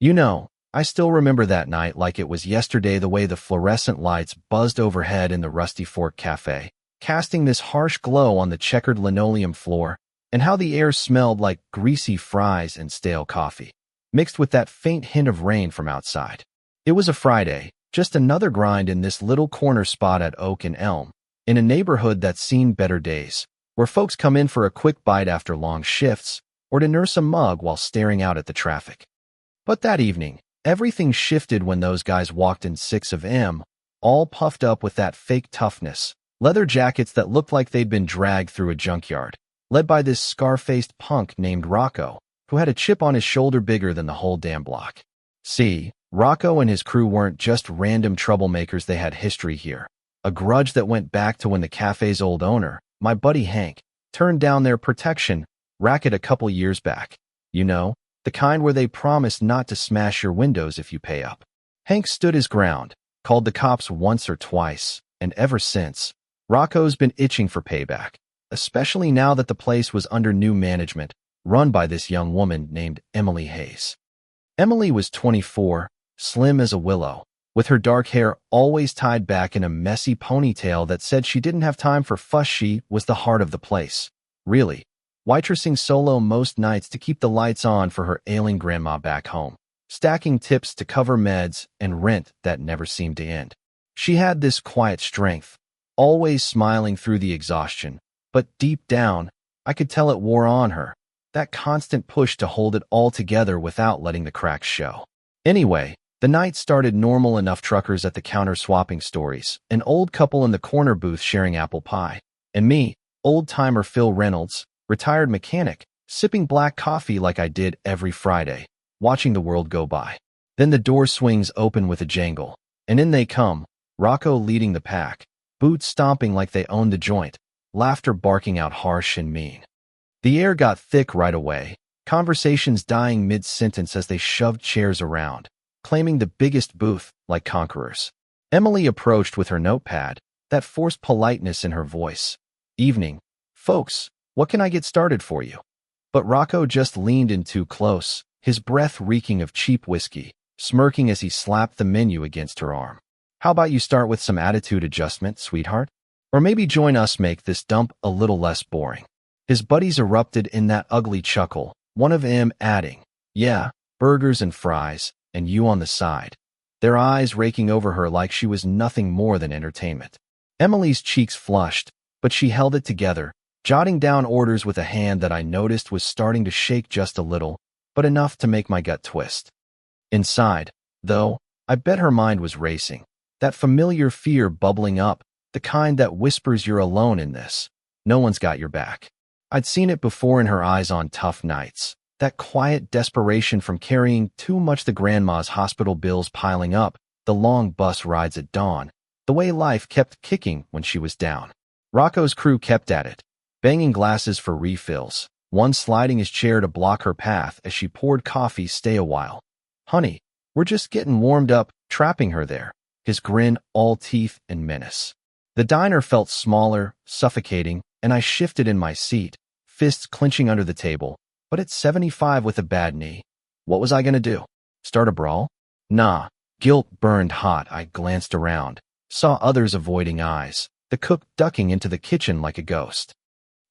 You know, I still remember that night like it was yesterday, the way the fluorescent lights buzzed overhead in the Rusty Fork Cafe, casting this harsh glow on the checkered linoleum floor, and how the air smelled like greasy fries and stale coffee, mixed with that faint hint of rain from outside. It was a Friday, just another grind in this little corner spot at Oak and Elm, in a neighborhood that's seen better days, where folks come in for a quick bite after long shifts, or to nurse a mug while staring out at the traffic. But that evening, everything shifted when those guys walked in 6 of M, all puffed up with that fake toughness, leather jackets that looked like they'd been dragged through a junkyard, led by this scar-faced punk named Rocco, who had a chip on his shoulder bigger than the whole damn block. See, Rocco and his crew weren't just random troublemakers, they had history here. A grudge that went back to when the cafe's old owner, my buddy Hank, turned down their protection racket a couple years back. You know, the kind where they promise not to smash your windows if you pay up. Hank stood his ground, called the cops once or twice, and ever since, Rocco's been itching for payback, especially now that the place was under new management, run by this young woman named Emily Hayes. Emily was 24, slim as a willow, with her dark hair always tied back in a messy ponytail that said she didn't have time for fuss. She was the heart of the place, really, waitressing solo most nights to keep the lights on for her ailing grandma back home, stacking tips to cover meds and rent that never seemed to end. She had this quiet strength, always smiling through the exhaustion, but deep down, I could tell it wore on her, that constant push to hold it all together without letting the cracks show. Anyway, the night started normal enough. Truckers at the counter swapping stories, an old couple in the corner booth sharing apple pie, and me, old-timer Phil Reynolds, retired mechanic, sipping black coffee like I did every Friday, watching the world go by. Then the door swings open with a jangle, and in they come, Rocco leading the pack, boots stomping like they owned the joint, laughter barking out harsh and mean. The air got thick right away, conversations dying mid-sentence as they shoved chairs around, claiming the biggest booth like conquerors. Emily approached with her notepad, that forced politeness in her voice. "Evening, folks. What can I get started for you?" But Rocco just leaned in too close, his breath reeking of cheap whiskey, smirking as he slapped the menu against her arm. "How about you start with some attitude adjustment, sweetheart? Or maybe join us, make this dump a little less boring." His buddies erupted in that ugly chuckle, one of them adding, "Yeah, burgers and fries, and you on the side," their eyes raking over her like she was nothing more than entertainment. Emily's cheeks flushed, but she held it together, jotting down orders with a hand that I noticed was starting to shake just a little, but enough to make my gut twist. Inside, though, I bet her mind was racing, that familiar fear bubbling up, the kind that whispers you're alone in this. No one's got your back. I'd seen it before in her eyes on tough nights, that quiet desperation from carrying too much, the grandma's hospital bills piling up, the long bus rides at dawn, the way life kept kicking when she was down. Rocco's crew kept at it, banging glasses for refills, one sliding his chair to block her path as she poured coffee. "Stay a while. Honey, we're just getting warmed up," trapping her there, his grin all teeth and menace. The diner felt smaller, suffocating, and I shifted in my seat, fists clenching under the table. But at 75 with a bad knee, what was I gonna do? Start a brawl? Nah. Guilt burned hot. I glanced around, saw others avoiding eyes, the cook ducking into the kitchen like a ghost.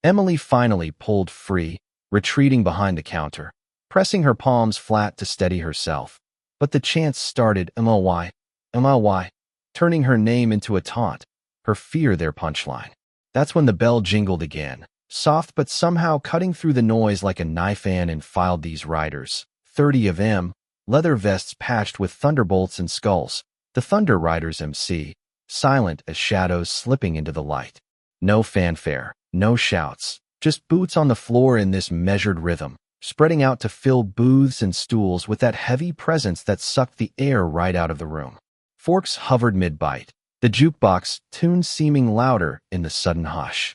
Emily finally pulled free, retreating behind the counter, pressing her palms flat to steady herself. But the chants started, "MLY, MLY," turning her name into a taunt, her fear their punchline. That's when the bell jingled again, soft but somehow cutting through the noise like a knife, and filed these riders, 30 of them, leather vests patched with thunderbolts and skulls, the Thunder Riders MC, silent as shadows slipping into the light. No fanfare, no shouts, just boots on the floor in this measured rhythm, spreading out to fill booths and stools with that heavy presence that sucked the air right out of the room. Forks hovered mid-bite, the jukebox tune seeming louder in the sudden hush.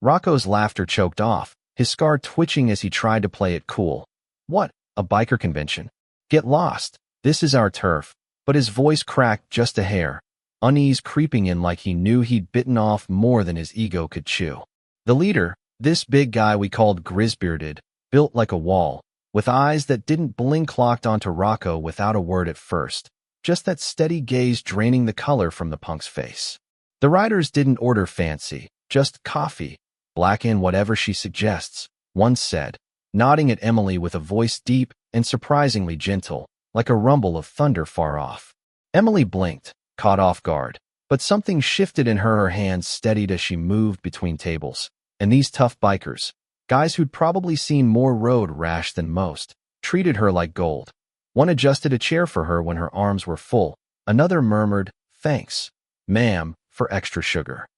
Rocco's laughter choked off, his scar twitching as he tried to play it cool. "What, a biker convention? Get lost. This is our turf." But his voice cracked just a hair, unease creeping in like he knew he'd bitten off more than his ego could chew. The leader, this big guy we called Grizzbearded, built like a wall, with eyes that didn't blink locked onto Rocco without a word at first, just that steady gaze draining the color from the punk's face. The riders didn't order fancy, just coffee, black in whatever she suggests, one said, nodding at Emily with a voice deep and surprisingly gentle, like a rumble of thunder far off. Emily blinked, caught off guard, but something shifted in her hands steadied as she moved between tables. And these tough bikers, guys who'd probably seen more road rash than most, treated her like gold. One adjusted a chair for her when her arms were full. Another murmured, "Thanks, ma'am, for extra sugar."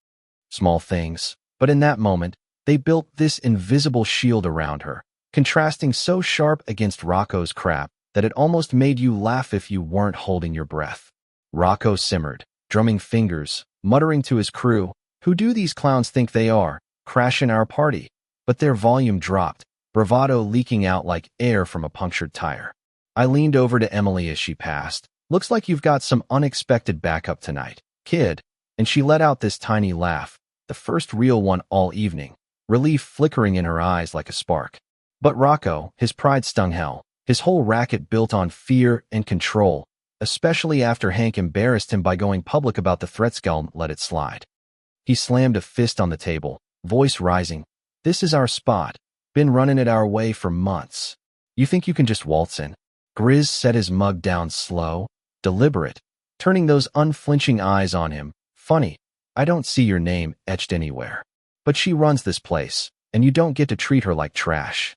Small things, but in that moment, they built this invisible shield around her, contrasting so sharp against Rocco's crap that it almost made you laugh if you weren't holding your breath. Rocco simmered, drumming fingers, muttering to his crew, "Who do these clowns think they are, crashing our party?" But their volume dropped, bravado leaking out like air from a punctured tire. I leaned over to Emily as she passed. "Looks like you've got some unexpected backup tonight, kid." And she let out this tiny laugh, the first real one all evening, relief flickering in her eyes like a spark. But Rocco, his pride stung hell, his whole racket built on fear and control, especially after Hank embarrassed him by going public about the threats. Gall let it slide. He slammed a fist on the table, voice rising. "This is our spot. Been running it our way for months. You think you can just waltz in?" Grizz set his mug down slow, deliberate, turning those unflinching eyes on him. "Funny, I don't see your name etched anywhere. But she runs this place, and you don't get to treat her like trash."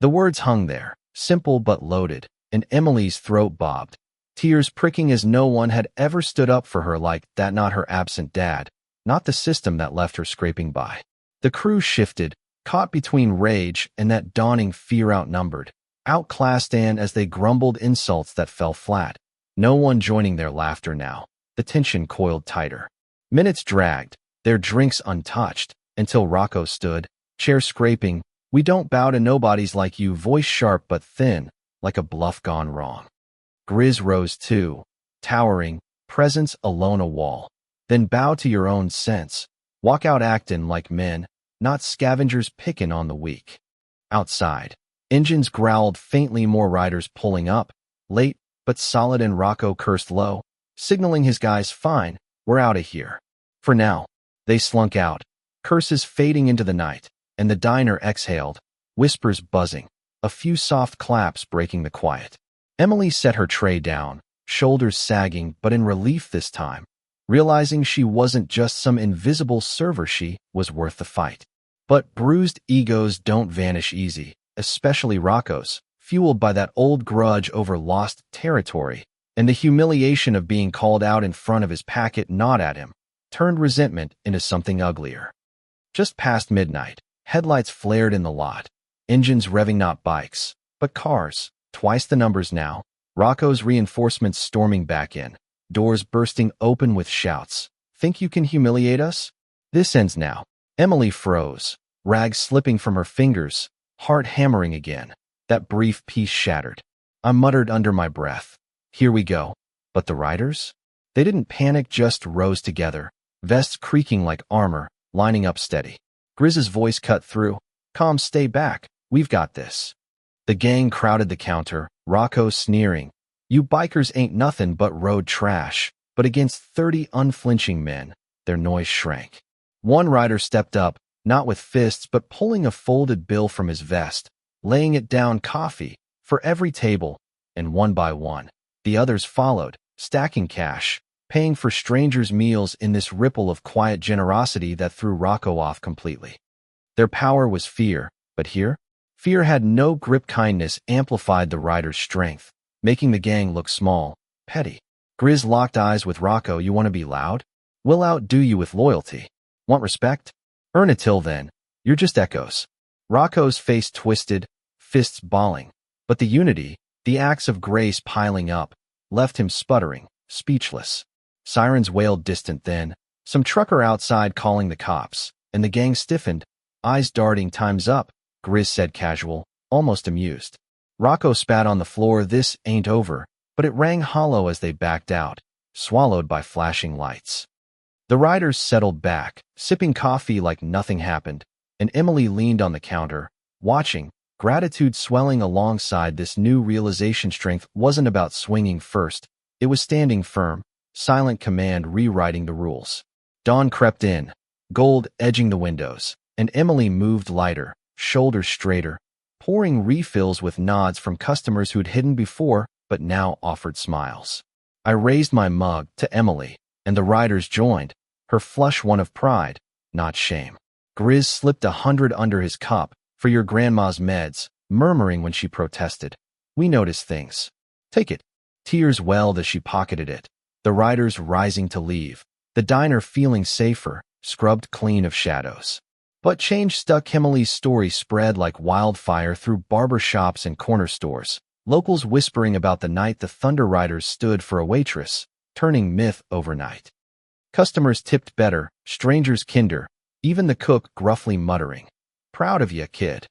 The words hung there, simple but loaded, and Emily's throat bobbed, tears pricking as no one had ever stood up for her like that. Not her absent dad, not the system that left her scraping by. The crew shifted, caught between rage and that dawning fear. Outnumbered, outclassed, and as they grumbled insults that fell flat, no one joining their laughter now. The tension coiled tighter. Minutes dragged, their drinks untouched, until Rocco stood, chair scraping. "We don't bow to nobodies like you," voice sharp but thin, like a bluff gone wrong. Grizz rose too, towering, presence alone a wall. "Then bow to your own sense. Walk out actin' like men, not scavengers pickin' on the weak." Outside, engines growled faintly, more riders pulling up, late but solid, and Rocco cursed low, signaling his guys, "Fine, we're out of here." For now. They slunk out, curses fading into the night, and the diner exhaled, whispers buzzing, a few soft claps breaking the quiet. Emily set her tray down, shoulders sagging but in relief this time, realizing she wasn't just some invisible server. She was worth the fight. But bruised egos don't vanish easy, especially Rocco's, fueled by that old grudge over lost territory, and the humiliation of being called out in front of his packet. Not at him, turned resentment into something uglier. Just past midnight, headlights flared in the lot, engines revving, not bikes, but cars, twice the numbers now, Rocco's reinforcements storming back in, doors bursting open with shouts. "Think you can humiliate us? This ends now." Emily froze, rags slipping from her fingers, heart hammering again. That brief peace shattered. I muttered under my breath, "Here we go." But the riders? They didn't panic, just rose together, vests creaking like armor, lining up steady. Grizz's voice cut through, "Calm, stay back, we've got this." The gang crowded the counter, Rocco sneering, "You bikers ain't nothing but road trash." But against 30 unflinching men, their noise shrank. One rider stepped up, not with fists but pulling a folded bill from his vest, laying it down. "Coffee, for every table." And one by one, the others followed, stacking cash, paying for strangers' meals in this ripple of quiet generosity that threw Rocco off completely. Their power was fear, but here, fear had no grip. Kindness amplified the riders' strength, making the gang look small, petty. Grizz locked eyes with Rocco. "You want to be loud? We'll outdo you with loyalty. Want respect? Earn it. Till then, you're just echoes." Rocco's face twisted, fists balling, but the unity, the acts of grace piling up, left him sputtering, speechless. Sirens wailed distant then, some trucker outside calling the cops, and the gang stiffened, eyes darting. "Time's up," Grizz said casual, almost amused. Rocco spat on the floor. "This ain't over," but it rang hollow as they backed out, swallowed by flashing lights. The riders settled back, sipping coffee like nothing happened, and Emily leaned on the counter, watching, Gratitude swelling alongside this new realization. Strength wasn't about swinging first. It was standing firm, silent command rewriting the rules. Dawn crept in, gold edging the windows, and Emily moved lighter, shoulders straighter, pouring refills with nods from customers who'd hidden before but now offered smiles. I raised my mug to Emily, and the riders joined, her flush one of pride, not shame. Grizz slipped 100 under his cup, "For your grandma's meds," murmuring when she protested. "We notice things." "Take it." Tears welled as she pocketed it. The riders rising to leave, the diner feeling safer, scrubbed clean of shadows. But change stuck. Emily's story spread like wildfire through barber shops and corner stores, locals whispering about the night the Thunder Riders stood for a waitress, turning myth overnight. Customers tipped better, strangers kinder, even the cook gruffly muttering, "Proud of ya, kid."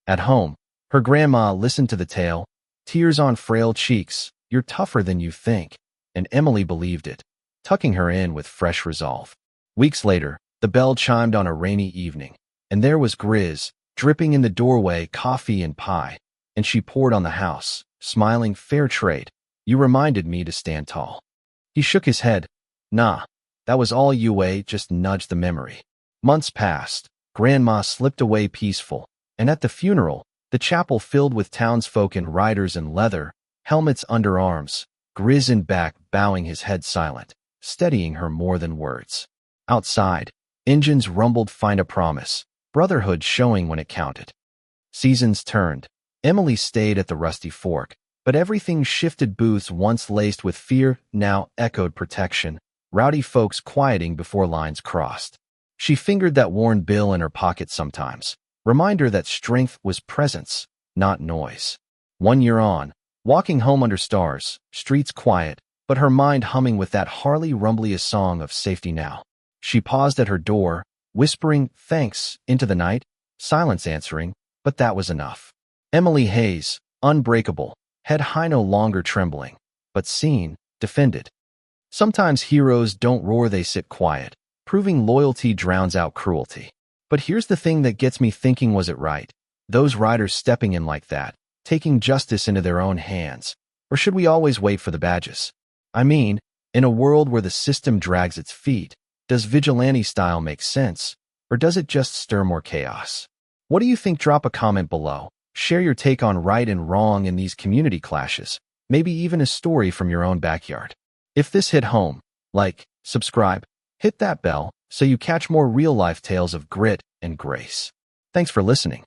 At home, her grandma listened to the tale, tears on frail cheeks, "You're tougher than you think," and Emily believed it, tucking her in with fresh resolve. Weeks later, the bell chimed on a rainy evening, and there was Grizz, dripping in the doorway, coffee and pie, and she poured on the house, smiling, "Fair trade. You reminded me to stand tall." He shook his head. "Nah, that was all you just nudged the memory." Months passed. Grandma slipped away peaceful, and at the funeral, the chapel filled with townsfolk in riders in leather, helmets under arms, Grizz in back bowing his head silent, steadying her more than words. Outside, engines rumbled, "Find a promise," brotherhood showing when it counted. Seasons turned. Emily stayed at the Rusty Fork, but everything shifted. Booths once laced with fear now echoed protection, rowdy folks quieting before lines crossed. She fingered that worn bill in her pocket sometimes, reminder that strength was presence, not noise. 1 year on, walking home under stars, streets quiet, but her mind humming with that Harley rumbliest song of safety now. She paused at her door, whispering thanks into the night, silence answering, but that was enough. Emily Hayes, unbreakable, head high, no longer trembling, but seen, defended. Sometimes heroes don't roar, they sit quiet, proving loyalty drowns out cruelty. But here's the thing that gets me thinking, was it right? Those riders stepping in like that, taking justice into their own hands, or should we always wait for the badges? I mean, in a world where the system drags its feet, does vigilante style make sense, or does it just stir more chaos? What do you think? Drop a comment below. Share your take on right and wrong in these community clashes, maybe even a story from your own backyard. If this hit home, like, subscribe, hit that bell so you catch more real-life tales of grit and grace. Thanks for listening.